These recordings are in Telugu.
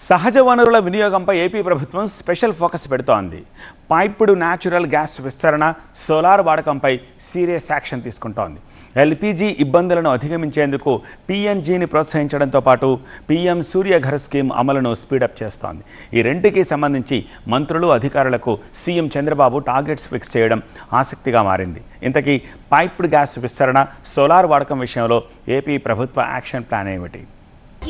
సహజ వనరుల వినియోగంపై ఏపీ ప్రభుత్వం స్పెషల్ ఫోకస్ పెడుతోంది. పైప్డ్ న్యాచురల్ గ్యాస్ విస్తరణ, సోలార్ వాడకంపై సీరియస్ యాక్షన్ తీసుకుంటోంది. ఎల్పీజీ ఇబ్బందులను అధిగమించేందుకు పీఎన్జీని ప్రోత్సహించడంతో పాటు పీఎం సూర్యఘర్ స్కీమ్ అమలును స్పీడప్ చేస్తోంది. ఈ రెంటికి సంబంధించి మంత్రులు, అధికారులకు సీఎం చంద్రబాబు టార్గెట్స్ ఫిక్స్ చేయడం ఆసక్తిగా మారింది. ఇంతకీ పైప్డ్ గ్యాస్ విస్తరణ, సోలార్ వాడకం విషయంలో ఏపీ ప్రభుత్వ యాక్షన్ ప్లాన్ ఏమిటి?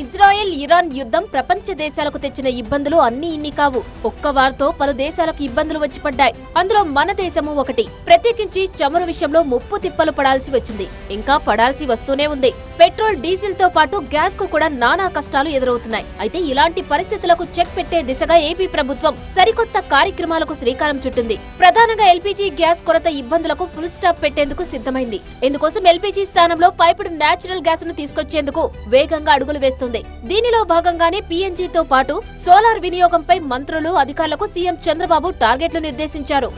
ఇజ్రాయెల్ ఇరాన్ యుద్ధం ప్రపంచ దేశాలకు తెచ్చిన ఇబ్బందులు అన్ని ఇన్ని కావు. ఒక్క వారితో పలు దేశాలకు ఇబ్బందులు వచ్చి పడ్డాయి. అందులో మన దేశము ఒకటి. ప్రత్యేకించి చమురు విషయంలో ముప్పు తిప్పలు పడాల్సి వచ్చింది, ఇంకా పడాల్సి వస్తూనే ఉంది. పెట్రోల్, డీజిల్ తో పాటు గ్యాస్ కు కూడా నానా కష్టాలు ఎదురవుతున్నాయి. అయితే ఇలాంటి పరిస్థితులకు చెక్ పెట్టే దిశగా ఏపీ ప్రభుత్వం సరికొత్త కార్యక్రమాలకు శ్రీకారం చుట్టింది. ప్రధానంగా ఎల్పీజీ గ్యాస్ కొరత ఇబ్బందులకు ఫుల్ స్టాప్ పెట్టేందుకు సిద్ధమైంది. ఇందుకోసం ఎల్పీజీ స్థానంలో పైప్డ్ న్యాచురల్ గ్యాస్ ను తీసుకొచ్చేందుకు వేగంగా అడుగులు వేస్తుంది. దీనిలో భాగంగానే పీఎన్జీతో పాటు సోలార్ వినియోగంపై మంత్రులు, అధికారులకు సీఎం చంద్రబాబు టార్గెట్లు నిర్దేశించారు.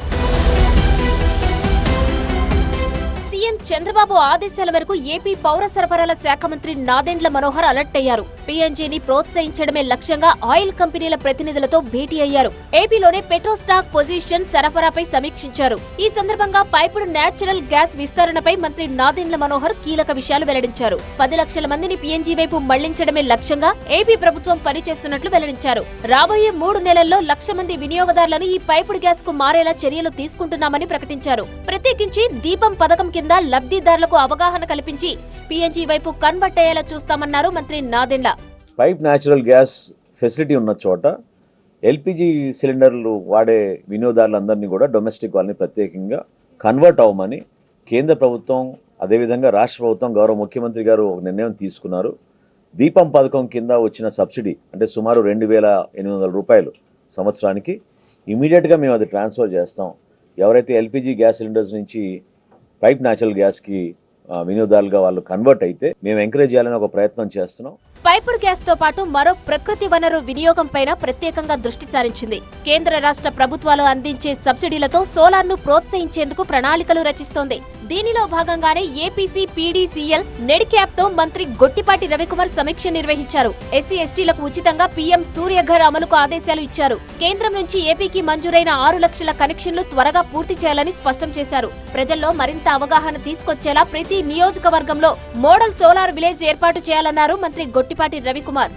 సీఎం చంద్రబాబు ఆదేశాల మేరకు ఏపీ పౌర సరఫరాల శాఖ మంత్రి నాదెండ్ల మనోహర్ అలర్ట్ అయ్యారు. పీఎన్జీని ప్రోత్సహించడమే లక్ష్యంగా ఆయిల్ కంపెనీల ప్రతినిధులతో భేటీ అయ్యారు. ఏపీలోనే పెట్రో స్టాక్ పొజిషన్, సరఫరాపై సమీక్షించారు. ఈ సందర్భంగా పైపుడు న్యాచురల్ గ్యాస్ విస్తరణపై మంత్రి నాదెండ్ల మనోహర్ కీలక విషయాలు వెల్లడించారు. 10 లక్షల మందిని పీఎన్జీ వైపు మళ్లించడమే లక్ష్యంగా ఏపీ ప్రభుత్వం పనిచేస్తున్నట్లు వెల్లడించారు. రాబోయే 3 నెలల్లో 1,00,000 మంది వినియోగదారులను ఈ పైపుడు గ్యాస్ కు మారేలా చర్యలు తీసుకుంటున్నామని ప్రకటించారు. ప్రత్యేకించి దీపం పథకం కింద లబ్ధిదారులకు అవగాహన కల్పించి పీఎన్జీ వైపు కన్వర్ట్ అయ్యేలా చూస్తామన్నారు మంత్రి Nadendla. Pipe natural gas facility ఉన్న చోట ఎల్పిజి సిలిండర్లు వాడే వినియోగదారులందరినీ కూడా డొమెస్టిక్ వాళ్ళని ప్రత్యేకంగా కన్వర్ట్ అవ్వమని కేంద్ర ప్రభుత్వం, అదేవిధంగా రాష్ట్ర ప్రభుత్వం, గౌరవ ముఖ్యమంత్రి గారు ఒక నిర్ణయం తీసుకున్నారు. దీపం పథకం కింద వచ్చిన సబ్సిడీ అంటే సుమారు 2,800 రూపాయలు సంవత్సరానికి ఇమీడియట్గా మేము అది ట్రాన్స్ఫర్ చేస్తాం. ఎవరైతే ఎల్పిజి గ్యాస్ సిలిండర్స్ నుంచి పైప్ న్యాచురల్ గ్యాస్కి వినియోగదారులుగా వాళ్ళు కన్వర్ట్ అయితే మేము ఎంకరేజ్ చేయాలని ఒక ప్రయత్నం చేస్తున్నాం. పైపుడు గ్యాస్ తో పాటు మరో ప్రకృతి వనరు వినియోగం పైన ప్రత్యేకంగా దృష్టి సారించింది. కేంద్ర రాష్ట్ర ప్రభుత్వాలు అందించే సబ్సిడీలతో సోలార్ ను ప్రోత్సహించేందుకు ప్రణాళికలు రచిస్తోంది. దీనిలో భాగంగానే ఏపీసీ పీడీసీఎల్ నెడిక్యాప్ తో మంత్రి గొట్టిపాటి రవికుమార్ సమీక్ష నిర్వహించారు. ఎస్సీ ఎస్టీలకు ఉచితంగా పీఎం సూర్యఘర్ అమలుకు ఆదేశాలు ఇచ్చారు. కేంద్రం నుంచి ఏపీకి మంజూరైన 6 లక్షల కనెక్షన్లు త్వరగా పూర్తి చేయాలని స్పష్టం చేశారు. ప్రజల్లో మరింత అవగాహన తీసుకొచ్చేలా ప్రతి నియోజకవర్గంలో మోడల్ సోలార్ విలేజ్ ఏర్పాటు చేయాలన్నారు మంత్రి గొట్టిపాటి రవికుమార్.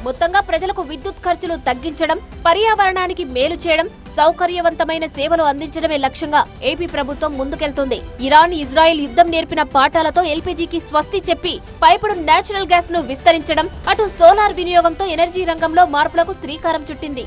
మొత్తంగా ప్రజలకు విద్యుత్ ఖర్చులు తగ్గించడం, పర్యావరణానికి మేలు చేయడం, సౌకర్యవంతమైన సేవలు అందించడమే లక్ష్యంగా ఏపీ ప్రభుత్వం ముందుకెళ్తుంది. ఇరాన్, ఇజ్రాయెల్ యుద్ధం నేర్పిన పాఠాలతో ఎల్పీజీకి స్వస్తి చెప్పి పైపుడు న్యాచురల్ గ్యాస్ ను విస్తరించడం, అటు సోలార్ వినియోగంతో ఎనర్జీ రంగంలో మార్పులకు శ్రీకారం చుట్టింది.